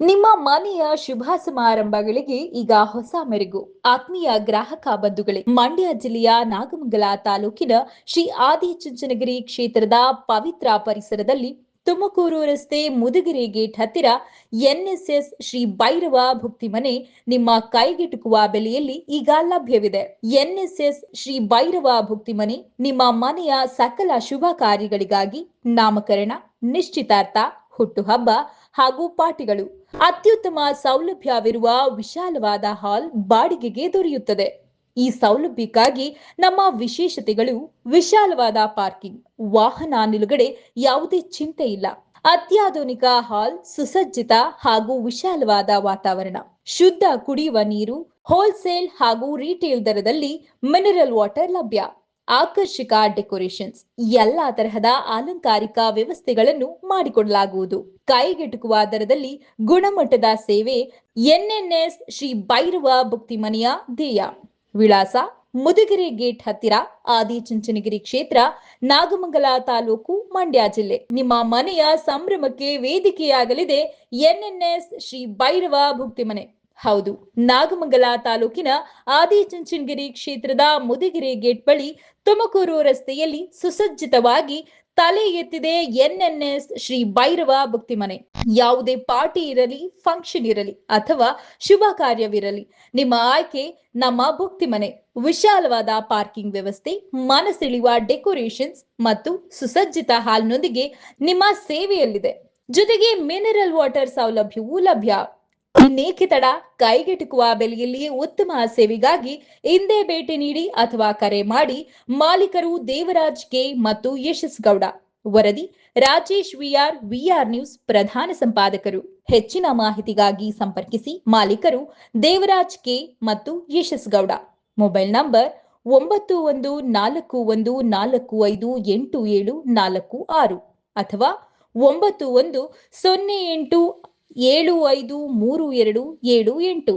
ನಿಮ್ಮ ಮನೆಯ ಶುಭ ಸಮಾರಂಭಗಳಿಗೆ ಈಗ ಹೊಸ ಮೆರುಗು. ಆತ್ಮೀಯ ಗ್ರಾಹಕ ಬಂಧುಗಳೇ, ಮಂಡ್ಯ ಜಿಲ್ಲೆಯ ನಾಗಮಂಗಲ ತಾಲೂಕಿನ ಶ್ರೀ ಆದಿಚುಂಚನಗಿರಿ ಕ್ಷೇತ್ರದ ಪವಿತ್ರ ಪರಿಸರದಲ್ಲಿ ತುಮಕೂರು ರಸ್ತೆ ಮುದುಗಿರಿ ಗೇಟ್ ಹತ್ತಿರ ಎನ್ಎಸ್ಎಸ್ ಶ್ರೀ ಭೈರವ ಭುಕ್ತಿ ಮನೆ ನಿಮ್ಮ ಕೈಗೆಟುಕುವ ಬೆಲೆಯಲ್ಲಿ ಈಗ ಲಭ್ಯವಿದೆ. ಎನ್ಎಸ್ಎಸ್ ಶ್ರೀ ಭೈರವ ಭುಕ್ತಿ ಮನೆ ನಿಮ್ಮ ಮನೆಯ ಸಕಲ ಶುಭ ಕಾರ್ಯಗಳಿಗಾಗಿ ನಾಮಕರಣ, ನಿಶ್ಚಿತಾರ್ಥ, ಹುಟ್ಟುಹಬ್ಬ ಹಾಗೂ ಪಾರ್ಟಿಗಳು ಅತ್ಯುತ್ತಮ ಸೌಲಭ್ಯವಿರುವ ವಿಶಾಲವಾದ ಹಾಲ್ ಬಾಡಿಗೆಗೆ ದೊರೆಯುತ್ತದೆ. ಈ ಸೌಲಭ್ಯಕ್ಕಾಗಿ ನಮ್ಮ ವಿಶೇಷತೆಗಳು: ವಿಶಾಲವಾದ ಪಾರ್ಕಿಂಗ್, ವಾಹನ ನಿಲುಗಡೆ ಯಾವುದೇ ಚಿಂತೆ ಇಲ್ಲ. ಅತ್ಯಾಧುನಿಕ ಹಾಲ್, ಸುಸಜ್ಜಿತ ಹಾಗೂ ವಿಶಾಲವಾದ ವಾತಾವರಣ, ಶುದ್ಧ ಕುಡಿಯುವ ನೀರು, ಹೋಲ್ಸೇಲ್ ಹಾಗೂ ರಿಟೇಲ್ ದರದಲ್ಲಿ ಮಿನರಲ್ ವಾಟರ್ ಲಭ್ಯ, ಆಕರ್ಷಕ ಡೆಕೋರೇಷನ್ಸ್, ಎಲ್ಲಾ ತರಹದ ಅಲಂಕಾರಿಕ ವ್ಯವಸ್ಥೆಗಳನ್ನು ಮಾಡಿಕೊಡಲಾಗುವುದು. ಕೈಗೆಟುಕುವ ದರದಲ್ಲಿ ಗುಣಮಟ್ಟದ ಸೇವೆ ಎನ್ಎನ್ಎಸ್ ಶ್ರೀ ಭೈರವ ಭುಕ್ತಿ ಮನೆಯ ಧ್ಯೇಯ. ವಿಳಾಸ: ಮುದುಗಿರಿ ಗೇಟ್ ಹತ್ತಿರ, ಆದಿಚುಂಚನಗಿರಿ ಕ್ಷೇತ್ರ, ನಾಗಮಂಗಲ ತಾಲೂಕು, ಮಂಡ್ಯ ಜಿಲ್ಲೆ. ನಿಮ್ಮ ಮನೆಯ ಸಂಭ್ರಮಕ್ಕೆ ವೇದಿಕೆಯಾಗಲಿದೆ ಎನ್ಎನ್ಎಸ್ ಶ್ರೀ ಭೈರವ ಭುಕ್ತಿ ಮನೆ. ಹೌದು, ನಾಗಮಂಗಲ ತಾಲೂಕಿನ ಆದಿಚುಂಚನಗಿರಿ ಕ್ಷೇತ್ರದ ಮುದುಗಿರಿ ಗೇಟ್ ಬಳಿ ತುಮಕೂರು ರಸ್ತೆಯಲ್ಲಿ ಸುಸಜ್ಜಿತವಾಗಿ ತಲೆ ಎತ್ತಿದೆ ಎನ್ಎನ್ಎಸ್ ಶ್ರೀ ಭೈರವ ಭುಕ್ತಿ ಮನೆ. ಯಾವುದೇ ಪಾರ್ಟಿ ಇರಲಿ, ಫಂಕ್ಷನ್ ಇರಲಿ ಅಥವಾ ಶುಭ ಕಾರ್ಯವಿರಲಿ, ನಿಮ್ಮ ಆಯ್ಕೆ ನಮ್ಮ ಭುಕ್ತಿ ಮನೆ. ವಿಶಾಲವಾದ ಪಾರ್ಕಿಂಗ್ ವ್ಯವಸ್ಥೆ, ಮನಸೆಳೆಯುವ ಡೆಕೋರೇಷನ್ಸ್ ಮತ್ತು ಸುಸಜ್ಜಿತ ಹಾಲ್ನೊಂದಿಗೆ ನಿಮ್ಮ ಸೇವೆಯಲ್ಲಿದೆ. ಜೊತೆಗೆ ಮಿನರಲ್ ವಾಟರ್ ಸೌಲಭ್ಯವೂ ಲಭ್ಯ. ಇನ್ನೇಕೆ ತಡ? ಕೈಗೆಟುಕುವ ಬೆಲೆಯಲ್ಲಿ ಉತ್ತಮ ಸೇವೆಗಾಗಿ ಹಿಂದೆ ಭೇಟಿ ನೀಡಿ ಅಥವಾ ಕರೆ ಮಾಡಿ. ಮಾಲೀಕರು ದೇವರಾಜ್ ಕೆ ಮತ್ತು ಯಶಸ್ ಗೌಡ. ವರದಿ: ರಾಜೇಶ್ ವಿಆರ್, ವಿಆರ್ ನ್ಯೂಸ್ ಪ್ರಧಾನ ಸಂಪಾದಕರು. ಹೆಚ್ಚಿನ ಮಾಹಿತಿಗಾಗಿ ಸಂಪರ್ಕಿಸಿ. ಮಾಲೀಕರು ದೇವರಾಜ್ ಕೆ ಮತ್ತು ಯಶಸ್ ಗೌಡ. ಮೊಬೈಲ್ ನಂಬರ್ 9114458746 ಅಥವಾ 9108753278.